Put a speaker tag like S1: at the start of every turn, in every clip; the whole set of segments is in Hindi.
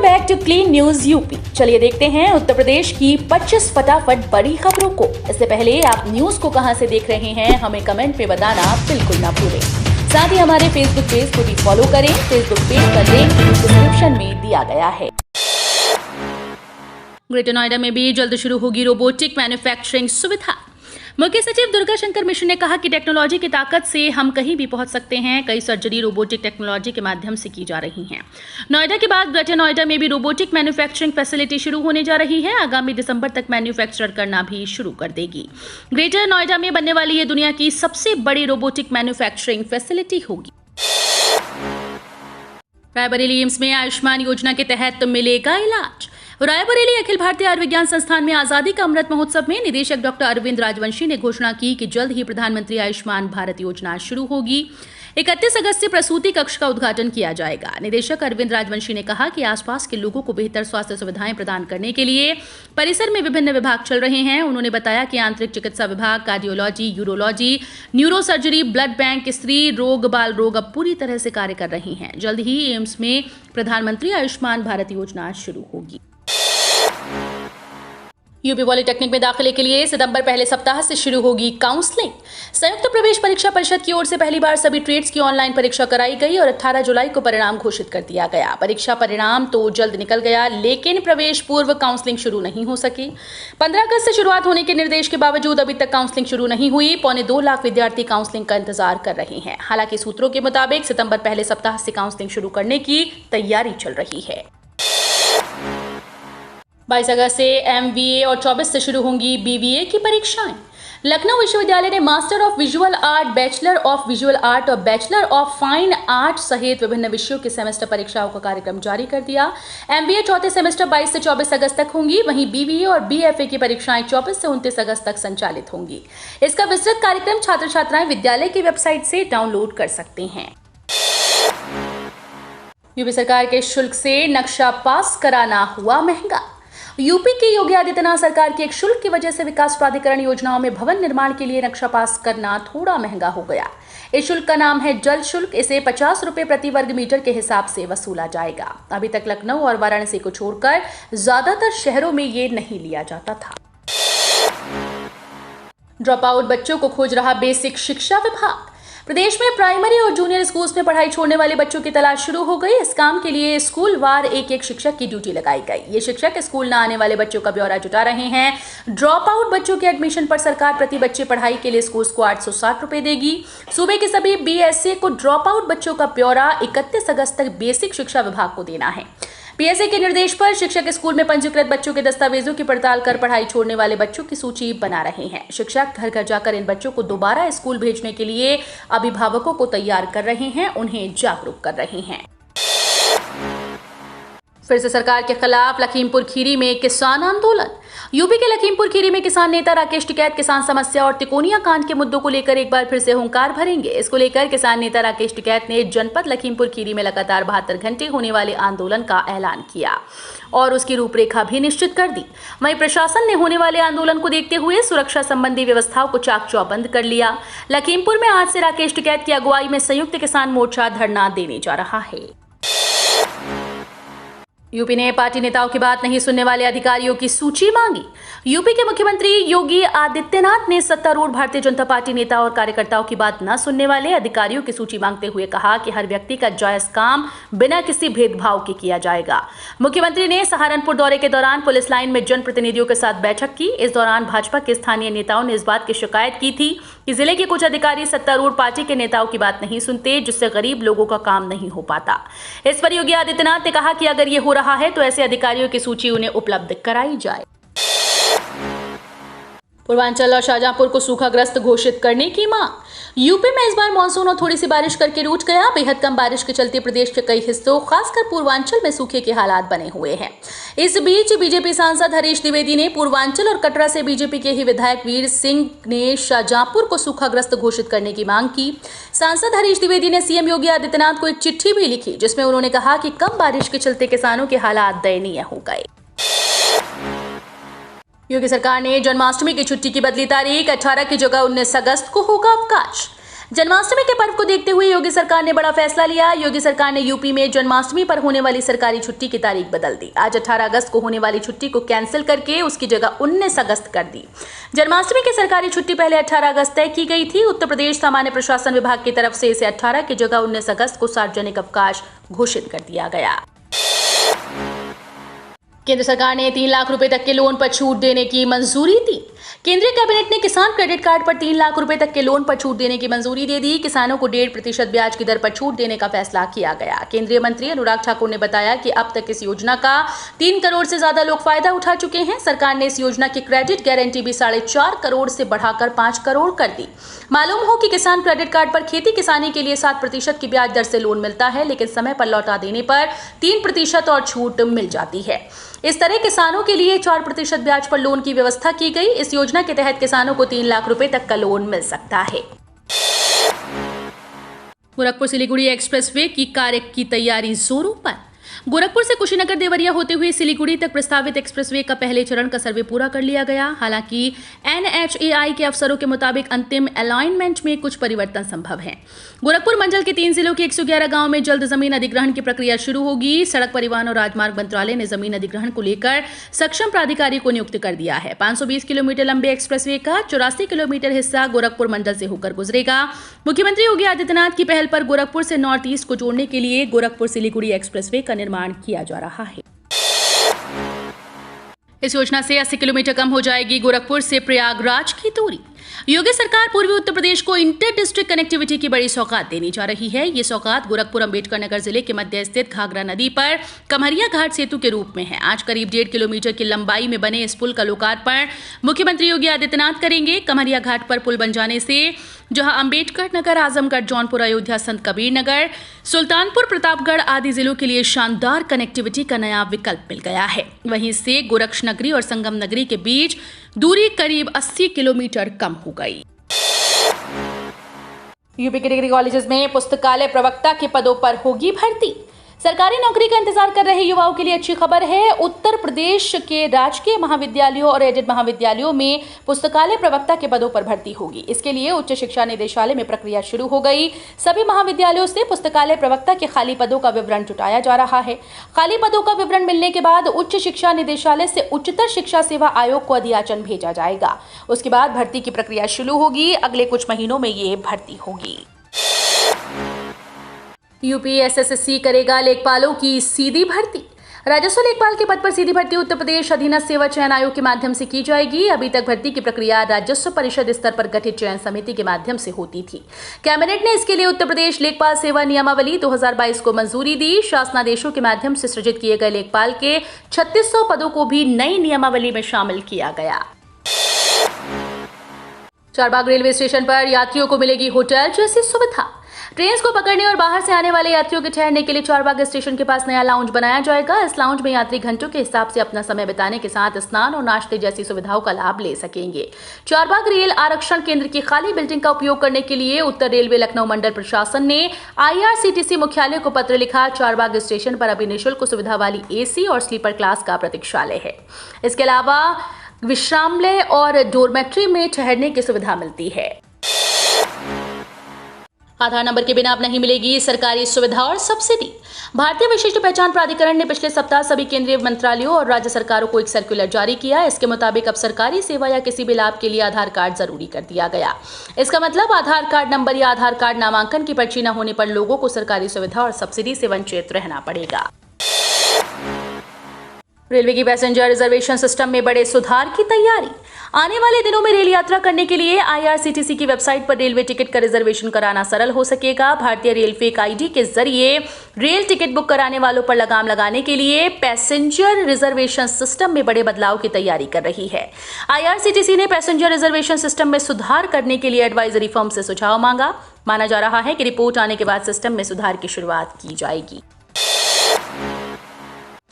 S1: Back to clean news UP. चलिए देखते हैं उत्तर प्रदेश की 25 फटाफट बड़ी खबरों को। इससे पहले आप न्यूज को कहां से देख रहे हैं हमें कमेंट में बताना बिल्कुल ना भूलें। साथ ही हमारे फेसबुक पेज को भी फॉलो करें। फेसबुक पेज का लिंक डिस्क्रिप्शन में दिया गया है। ग्रेटर नोएडा में भी जल्द शुरू होगी रोबोटिक मैन्युफैक्चरिंग सुविधा। मुख्य सचिव दुर्गा शंकर मिश्र ने कहा कि टेक्नोलॉजी की ताकत से हम कहीं भी पहुंच सकते हैं। कई सर्जरी रोबोटिक टेक्नोलॉजी के माध्यम से की जा रही हैं। नोएडा के बाद ग्रेटर नोएडा में भी रोबोटिक मैन्युफैक्चरिंग फैसिलिटी शुरू होने जा रही है। आगामी दिसंबर तक मैन्युफैक्चर करना भी शुरू कर देगी। ग्रेटर नोएडा में बनने वाली ये दुनिया की सबसे बड़ी रोबोटिक मैन्युफैक्चरिंग फैसिलिटी होगी। रायबरेली एम्स में आयुष्मान योजना के तहत मिलेगा इलाज। रायबरेली अखिल भारतीय आयुर्विज्ञान संस्थान में आजादी का अमृत महोत्सव में निदेशक डॉक्टर अरविंद राजवंशी ने घोषणा की कि जल्द ही प्रधानमंत्री आयुष्मान भारत योजना शुरू होगी। 31 अगस्त से प्रसूति कक्ष का उद्घाटन किया जाएगा। निदेशक अरविंद राजवंशी ने कहा कि आसपास के लोगों को बेहतर स्वास्थ्य सुविधाएं प्रदान करने के लिए परिसर में विभिन्न विभाग चल रहे हैं। उन्होंने बताया कि आंतरिक चिकित्सा विभाग, cardiology, urology, neurosurgery, blood bank, स्त्री रोग, बाल रोग अब पूरी तरह से कार्य कर रही हैं। जल्द ही एम्स में प्रधानमंत्री आयुष्मान भारत योजना शुरू होगी। यूपी पॉलिटेक्निक में दाखिले के लिए सितंबर पहले सप्ताह से शुरू होगी काउंसलिंग। संयुक्त प्रवेश परीक्षा परिषद की ओर से पहली बार सभी ट्रेड्स की ऑनलाइन परीक्षा कराई गई और 18 जुलाई को परिणाम घोषित कर दिया गया। परीक्षा परिणाम तो जल्द निकल गया, लेकिन प्रवेश पूर्व काउंसलिंग शुरू नहीं हो सकी। 15 अगस्त से शुरुआत होने के निर्देश के बावजूद अभी तक काउंसलिंग शुरू नहीं हुई। 2.25 लाख विद्यार्थी काउंसलिंग का इंतजार कर रहे हैं। हालांकि सूत्रों के मुताबिक सितंबर पहले सप्ताह से काउंसलिंग शुरू करने की तैयारी चल रही है। 22 अगस्त से MVA और 24 से शुरू होंगी BVA की परीक्षाएं। लखनऊ विश्वविद्यालय ने master of visual art, bachelor of visual art और बैचलर ऑफ फाइन आर्ट सहित विभिन्न विषयों की सेमेस्टर परीक्षाओं का कार्यक्रम जारी कर दिया। MVA चौथे सेमेस्टर 22 से 24 अगस्त तक होंगी। वहीं BVA और BFA की परीक्षाएं 24 से 29 अगस्त तक संचालित होंगी। इसका विस्तृत कार्यक्रम छात्र छात्राएं विद्यालय की वेबसाइट से डाउनलोड कर सकते हैं। यूपी सरकार के शुल्क से नक्शा पास कराना हुआ महंगा। यूपी की योगी आदित्यनाथ सरकार की एक शुल्क की वजह से विकास प्राधिकरण योजनाओं में भवन निर्माण के लिए नक्शा पास करना थोड़ा महंगा हो गया। इस शुल्क का नाम है जल शुल्क। इसे 50 रुपए प्रति वर्ग मीटर के हिसाब से वसूला जाएगा। अभी तक लखनऊ और वाराणसी को छोड़कर ज्यादातर शहरों में ये नहीं लिया जाता था। ड्रॉप आउट बच्चों को खोज रहा बेसिक शिक्षा विभाग। प्रदेश में प्राइमरी और जूनियर स्कूल्स में पढ़ाई छोड़ने वाले बच्चों की तलाश शुरू हो गई। इस काम के लिए स्कूल वार एक शिक्षक की ड्यूटी लगाई गई। ये शिक्षक स्कूल न आने वाले बच्चों का ब्यौरा जुटा रहे हैं। ड्रॉप आउट बच्चों के एडमिशन पर सरकार प्रति बच्चे पढ़ाई के लिए स्कूल्स को 860 रुपए देगी। सूबे के सभी BSA को ड्रॉप आउट बच्चों का ब्यौरा 31 अगस्त तक बेसिक शिक्षा विभाग को देना है। PSA के निर्देश पर शिक्षक स्कूल में पंजीकृत बच्चों के दस्तावेजों की पड़ताल कर पढ़ाई छोड़ने वाले बच्चों की सूची बना रहे हैं। शिक्षक घर घर जाकर इन बच्चों को दोबारा स्कूल भेजने के लिए अभिभावकों को तैयार कर रहे हैं, उन्हें जागरूक कर रहे हैं। फिर से सरकार के खिलाफ लखीमपुर खीरी में किसान आंदोलन। यूपी के लखीमपुर खीरी में किसान नेता राकेश टिकैत किसान समस्या और तिकोनिया कांड के मुद्दों को लेकर एक बार फिर से हुंकार भरेंगे। इसको लेकर किसान नेता राकेश टिकैत ने जनपद लखीमपुर खीरी में लगातार 72 घंटे होने वाले आंदोलन का ऐलान किया और उसकी रूपरेखा भी निश्चित कर दी। वहीं प्रशासन ने होने वाले आंदोलन को देखते हुए सुरक्षा संबंधी व्यवस्थाओं को चाक चौबंद कर लिया। लखीमपुर में आज से राकेश टिकैत की अगुवाई में संयुक्त किसान मोर्चा धरना देने जा रहा है। यूपी ने पार्टी नेताओं की बात नहीं सुनने वाले अधिकारियों की सूची मांगी। यूपी के मुख्यमंत्री योगी आदित्यनाथ ने सत्तारूढ़ भारतीय जनता पार्टी नेता और कार्यकर्ताओं की बात न सुनने वाले अधिकारियों की सूची मांगते हुए कहा कि हर व्यक्ति का जायज काम बिना किसी भेदभाव के किया जाएगा। मुख्यमंत्री ने सहारनपुर दौरे के दौरान पुलिस लाइन में जनप्रतिनिधियों के साथ बैठक की। इस दौरान भाजपा के स्थानीय नेताओं ने इस बात की शिकायत की थी कि जिले के कुछ अधिकारी सत्तारूढ़ पार्टी के नेताओं की बात नहीं सुनते, जिससे गरीब लोगों का काम नहीं हो पाता। इस पर योगी आदित्यनाथ ने कहा कि अगर ये हो रहा है तो ऐसे अधिकारियों की सूची उन्हें उपलब्ध कराई जाए। पूर्वांचल और शाहजहांपुर को सूखाग्रस्त घोषित करने की मांग। यूपी में इस बार मानसून और थोड़ी सी बारिश करके रूठ गया। बेहद कम बारिश के चलते प्रदेश के कई हिस्सों खासकर पूर्वांचल में सूखे के हालात बने हुए हैं। इस बीच बीजेपी सांसद हरीश द्विवेदी ने पूर्वांचल और कटरा से बीजेपी के ही विधायक वीर सिंह ने शाहजहांपुर को सूखाग्रस्त घोषित करने की मांग की। सांसद हरीश द्विवेदी ने सीएम योगी आदित्यनाथ को एक चिट्ठी भी लिखी, जिसमें उन्होंने कहा कि कम बारिश के चलते किसानों के हालात दयनीय हो गए। योगी सरकार ने जन्माष्टमी की छुट्टी की बदली तारीख। 18 की जगह 19 अगस्त को होगा अवकाश। जन्माष्टमी के पर्व को देखते हुए योगी सरकार ने बड़ा फैसला लिया। योगी सरकार ने यूपी में जन्माष्टमी पर होने वाली सरकारी छुट्टी की तारीख बदल दी। आज 18 अगस्त को होने वाली छुट्टी को कैंसिल करके उसकी जगह 19 अगस्त कर दी। जन्माष्टमी की सरकारी छुट्टी पहले 18 अगस्त तय की गई थी। उत्तर प्रदेश सामान्य प्रशासन विभाग की तरफ से इसे 18 की जगह 19 अगस्त को सार्वजनिक अवकाश घोषित कर दिया गया। केंद्र सरकार ने 3 लाख रुपए तक के लोन पर छूट देने की मंजूरी दी। केंद्रीय कैबिनेट ने किसान क्रेडिट कार्ड पर 3 लाख रुपए तक के लोन पर छूट देने की मंजूरी दे दी। किसानों को 1.5% ब्याज की दर पर छूट देने का फैसला किया गया। केंद्रीय मंत्री अनुराग ठाकुर ने बताया कि अब तक इस योजना का 3 करोड़ से ज्यादा लोग फायदा उठा चुके हैं। सरकार ने इस योजना की क्रेडिट गारंटी भी 4.5 करोड़ से बढ़ाकर 5 करोड़ कर दी। मालूम हो कि किसान क्रेडिट कार्ड पर खेती किसानी के लिए 7% की ब्याज दर से लोन मिलता है, लेकिन समय पर लौटा देने पर 3% और छूट मिल जाती है। इस तरह किसानों के लिए 4% ब्याज पर लोन की व्यवस्था की गई। इस योजना के तहत किसानों को 3 लाख रुपए तक का लोन मिल सकता है। गोरखपुर सिलीगुड़ी एक्सप्रेसवे की कार्य की तैयारी जोरों पर। गोरखपुर से कुशीनगर देवरिया होते हुए सिलीगुड़ी तक प्रस्तावित एक्सप्रेसवे का पहले चरण का सर्वे पूरा कर लिया गया। हालांकि NHAI के अफसरों के मुताबिक अंतिम अलाइनमेंट में कुछ परिवर्तन संभव है। गोरखपुर मंडल के 3 जिलों के 111 गांव में जल्द जमीन अधिग्रहण की प्रक्रिया शुरू होगी। सड़क परिवहन और राजमार्ग मंत्रालय ने जमीन अधिग्रहण को लेकर सक्षम प्राधिकारी को नियुक्त कर दिया है। 520 किलोमीटर लंबे एक्सप्रेसवे का 84 किलोमीटर हिस्सा गोरखपुर मंडल से होकर गुजरेगा। मुख्यमंत्री योगी आदित्यनाथ की पहल पर गोरखपुर से नॉर्थ ईस्ट को जोड़ने के लिए गोरखपुर सिलीगुड़ी एक्सप्रेसवे का निर्माण किया जा रहा है। इस योजना से 80 किलोमीटर कम हो जाएगी गोरखपुर से प्रयागराज की दूरी। योगी सरकार पूर्वी उत्तर प्रदेश को इंटर डिस्ट्रिक्ट कनेक्टिविटी की बड़ी सौगात देने जा रही है। ये सौगात गोरखपुर अंबेडकर नगर जिले के मध्य स्थित घाघरा नदी पर कमरिया घाट सेतु के रूप में है। आज करीब 1.5 किलोमीटर की लंबाई में बने इस पुल का लोकार्पण मुख्यमंत्री योगी आदित्यनाथ करेंगे। कमरिया घाट पर पुल बन जाने से जहां अंबेडकर नगर, आजमगढ़, जौनपुर, अयोध्या, संत कबीर नगर, सुल्तानपुर, प्रतापगढ़ आदि जिलों के लिए शानदार कनेक्टिविटी का नया विकल्प मिल गया है। वहीं से गोरक्षनगरी और संगम नगरी के बीच दूरी करीब 80 किलोमीटर कम हो गई। यूपी के डिग्री कॉलेजेस में पुस्तकालय प्रवक्ता के पदों पर होगी भर्ती। सरकारी नौकरी का इंतजार कर रहे युवाओं के लिए अच्छी खबर है। उत्तर प्रदेश के राजकीय महाविद्यालयों और एडेड महाविद्यालयों में पुस्तकालय प्रवक्ता के पदों पर भर्ती होगी। इसके लिए उच्च शिक्षा निदेशालय में प्रक्रिया शुरू हो गई। सभी महाविद्यालयों से पुस्तकालय प्रवक्ता के खाली पदों का विवरण जुटाया जा रहा है। खाली पदों का विवरण मिलने के बाद उच्च शिक्षा निदेशालय से उच्चतर शिक्षा सेवा आयोग को अधियाचन भेजा जाएगा। उसके बाद भर्ती की प्रक्रिया शुरू होगी। अगले कुछ महीनों में ये भर्ती होगी। यूपी SSSC करेगा लेखपालों की सीधी भर्ती। राजस्व लेखपाल के पद पर सीधी भर्ती उत्तर प्रदेश अधीनस्थ सेवा चयन आयोग के माध्यम से की जाएगी। अभी तक भर्ती की प्रक्रिया राजस्व परिषद स्तर पर गठित चयन समिति के माध्यम से होती थी। कैबिनेट ने इसके लिए उत्तर प्रदेश लेखपाल सेवा नियमावली 2022 को मंजूरी दी। शासनादेशों के माध्यम से सृजित किए गए लेखपाल के 3600 पदों को भी नई नियमावली में शामिल किया गया। चारबाग रेलवे स्टेशन पर यात्रियों को मिलेगी होटल जैसी सुविधा। ट्रेन को पकड़ने और बाहर से आने वाले यात्रियों के ठहरने के लिए चारबाग स्टेशन के पास नया लाउंज बनाया जाएगा। इस लाउंज में यात्री घंटों के हिसाब से अपना समय बिताने के साथ स्नान और नाश्ते जैसी सुविधाओं का लाभ ले सकेंगे। चारबाग रेल आरक्षण केंद्र की खाली बिल्डिंग का उपयोग करने के लिए उत्तर रेलवे लखनऊ मंडल प्रशासन ने IRCTC मुख्यालय को पत्र लिखा। चारबाग स्टेशन पर अभी निःशुल्क सुविधा वाली AC और स्लीपर क्लास का प्रतीक्षालय है। इसके अलावा विश्रामलय और डोरमेट्री में ठहरने की सुविधा मिलती है। आधार नंबर के बिना अब नहीं मिलेगी सरकारी सुविधा और सब्सिडी। भारतीय विशिष्ट पहचान प्राधिकरण ने पिछले सप्ताह सभी केंद्रीय मंत्रालयों और राज्य सरकारों को एक सर्कुलर जारी किया। इसके मुताबिक अब सरकारी सेवा या किसी भी लाभ के लिए आधार कार्ड जरूरी कर दिया गया। इसका मतलब आधार कार्ड नंबर या आधार कार्ड नामांकन की पर्ची न होने पर लोगों को सरकारी सुविधा और सब्सिडी से वंचित रहना पड़ेगा। रेलवे की पैसेंजर रिजर्वेशन सिस्टम में बड़े सुधार की तैयारी। आने वाले दिनों में रेल यात्रा करने के लिए IRCTC की वेबसाइट पर रेलवे टिकट का रिजर्वेशन कराना सरल हो सकेगा। भारतीय रेल फेक ID के जरिए रेल टिकट बुक कराने वालों पर लगाम लगाने के लिए पैसेंजर रिजर्वेशन सिस्टम में बड़े बदलाव की तैयारी कर रही है। IRCTC ने पैसेंजर रिजर्वेशन सिस्टम में सुधार करने के लिए एडवाइजरी फर्म से सुझाव मांगा। माना जा रहा है कि रिपोर्ट आने के बाद सिस्टम में सुधार की शुरुआत की जाएगी।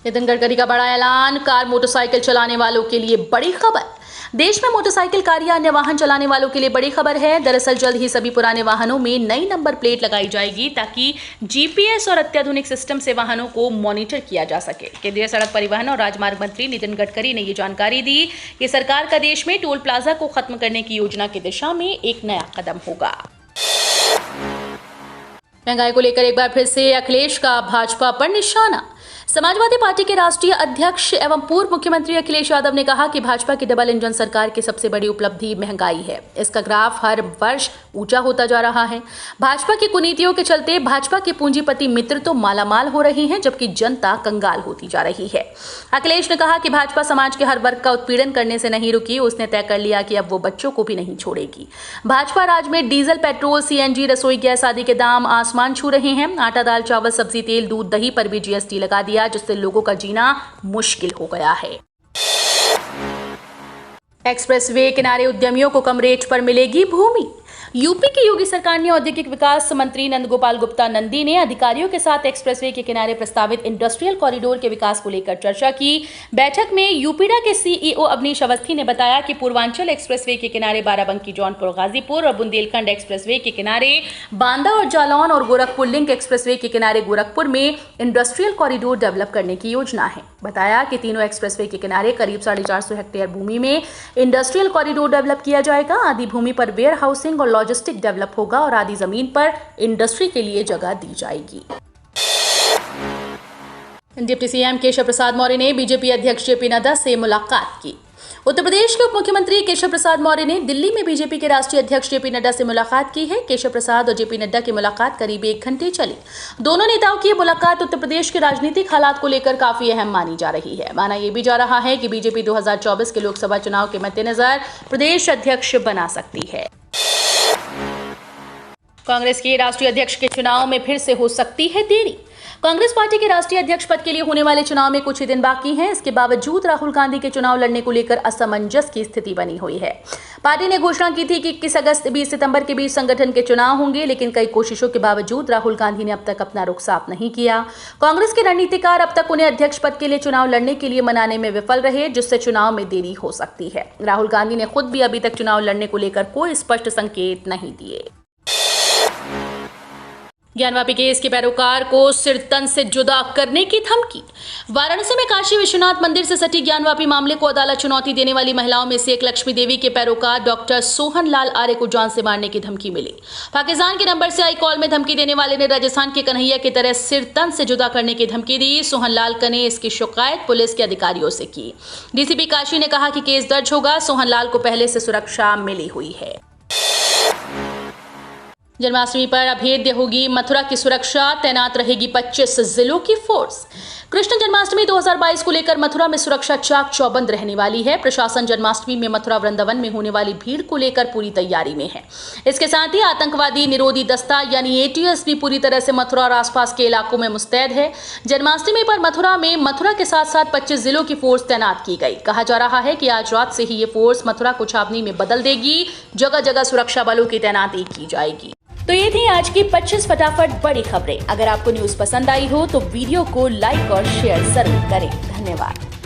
S1: नितिन गडकरी का बड़ा ऐलान। कार मोटरसाइकिल चलाने वालों के लिए बड़ी खबर। देश में मोटरसाइकिल, कार या अन्य वाहन चलाने वालों के लिए बड़ी खबर है। दरअसल जल्द ही सभी पुराने वाहनों में नई नंबर प्लेट लगाई जाएगी ताकि GPS और अत्याधुनिक सिस्टम से वाहनों को मॉनिटर किया जा सके। केंद्रीय सड़क परिवहन और राजमार्ग मंत्री नितिन गडकरी ने ये जानकारी दी कि सरकार का देश में टोल प्लाजा को खत्म करने की योजना की दिशा में एक नया कदम होगा। महंगाई को लेकर एक बार फिर से अखिलेश का भाजपा पर निशाना। समाजवादी पार्टी के राष्ट्रीय अध्यक्ष एवं पूर्व मुख्यमंत्री अखिलेश यादव ने कहा कि भाजपा की डबल इंजन सरकार की सबसे बड़ी उपलब्धि महंगाई है। इसका ग्राफ हर वर्ष ऊंचा होता जा रहा है। भाजपा की कुनीतियों के चलते भाजपा के पूंजीपति मित्र तो मालामाल हो रहे हैं, जबकि जनता कंगाल होती जा रही है। अखिलेश ने कहा कि भाजपा समाज के हर वर्ग का उत्पीड़न करने से नहीं रुकी। उसने तय कर लिया कि अब वो बच्चों को भी नहीं छोड़ेगी। भाजपा राज में डीजल, पेट्रोल, सीएनजी, रसोई गैस आदि के दाम आसमान छू रहे हैं। आटा, दाल, चावल, सब्जी, तेल, दूध, दही पर भी जीएसटी लगा दिया, जिससे लोगों का जीना मुश्किल हो गया है। एक्सप्रेसवे किनारे उद्यमियों को कम रेट पर मिलेगी भूमि। यूपी की योगी सरकार ने औद्योगिक विकास मंत्री नंदगोपाल गुप्ता नंदी ने अधिकारियों के साथ एक्सप्रेसवे के किनारे प्रस्तावित इंडस्ट्रियल कॉरिडोर के विकास को लेकर चर्चा की। बैठक में यूपीडा के सीईओ अवनीश अवस्थी ने बताया कि पूर्वांचल एक्सप्रेसवे के किनारे बाराबंकी, जौनपुर, गाजीपुर और बुंदेलखंड एक्सप्रेसवे के किनारे बांदा और जालौन और गोरखपुर लिंक एक्सप्रेसवे के किनारे गोरखपुर में इंडस्ट्रियल कॉरिडोर डेवलप करने की योजना है। बताया कि तीनों एक्सप्रेसवे के किनारे करीब 450 हेक्टेयर भूमि में इंडस्ट्रियल कॉरिडोर डेवलप किया जाएगा। आधी भूमि पर वेयर हाउसिंग और लॉजिस्टिक डेवलप होगा और आधी जमीन पर इंडस्ट्री के लिए जगह दी जाएगी। डिप्टी सीएम केशव प्रसाद मौर्य ने बीजेपी अध्यक्ष जेपी नड्डा से मुलाकात की। उत्तर प्रदेश के उप मुख्यमंत्री केशव प्रसाद मौर्य ने दिल्ली में बीजेपी के राष्ट्रीय अध्यक्ष जेपी नड्डा से मुलाकात की है। केशव प्रसाद और जेपी नड्डा की मुलाकात करीब 1 घंटे चली। दोनों नेताओं की मुलाकात उत्तर प्रदेश के राजनीतिक हालात को लेकर काफी अहम मानी जा रही है। माना यह भी जा रहा है कि बीजेपी 2024 के लोकसभा चुनाव के मद्देनजर प्रदेश अध्यक्ष बना सकती है। कांग्रेस के राष्ट्रीय अध्यक्ष के चुनाव में फिर से हो सकती है देरी। कांग्रेस पार्टी के राष्ट्रीय अध्यक्ष पद के लिए होने वाले चुनाव में कुछ ही दिन बाकी हैं। इसके बावजूद राहुल गांधी के चुनाव लड़ने को लेकर असमंजस की स्थिति बनी हुई है। पार्टी ने घोषणा की थी कि 21 अगस्त 20 सितंबर के बीच संगठन के चुनाव होंगे, लेकिन कई कोशिशों के बावजूद राहुल गांधी ने अब तक अपना रुख साफ नहीं किया। कांग्रेस के रणनीतिकार अब तक उन्हें अध्यक्ष पद के लिए चुनाव लड़ने के लिए मनाने में विफल रहे, जिससे चुनाव में देरी हो सकती है। राहुल गांधी ने खुद भी अभी तक चुनाव लड़ने को लेकर कोई स्पष्ट संकेत नहीं दिए। ज्ञानवापी केस के पैरोकार को सिर तन से जुदा करने की धमकी। वाराणसी में काशी विश्वनाथ मंदिर से सटी ज्ञानवापी मामले को अदालत चुनौती देने वाली महिलाओं में से एक लक्ष्मी देवी के पैरोकार डॉक्टर सोहन लाल आर्य को जान से मारने की धमकी मिली। पाकिस्तान के नंबर से आई कॉल में धमकी देने वाले ने राजस्थान के कन्हैया की तरह सिर तन से जुदा करने की धमकी दी। सोहन लाल ने इसकी शिकायत पुलिस के अधिकारियों से की। डीसीपी काशी ने कहा कि केस दर्ज होगा। सोहन लाल को पहले से सुरक्षा मिली हुई है। जन्माष्टमी पर अभेद्य होगी मथुरा की सुरक्षा, तैनात रहेगी 25 जिलों की फोर्स। कृष्ण जन्माष्टमी 2022 को लेकर मथुरा में सुरक्षा चाक चौबंद रहने वाली है। प्रशासन जन्माष्टमी में मथुरा वृंदावन में होने वाली भीड़ को लेकर पूरी तैयारी में है। इसके साथ ही आतंकवादी निरोधी दस्ता यानी एटीएस भी पूरी तरह से मथुरा और आसपास के इलाकों में मुस्तैद है। जन्माष्टमी पर मथुरा के साथ साथ 25 जिलों की फोर्स तैनात की गई। कहा जा रहा है कि आज रात से ही ये फोर्स मथुरा को छावनी में बदल देगी। जगह जगह सुरक्षा बलों की तैनाती की जाएगी। तो ये थी आज की 25 फटाफट बड़ी खबरें। अगर आपको न्यूज़ पसंद आई हो तो वीडियो को लाइक और शेयर जरूर करें। धन्यवाद।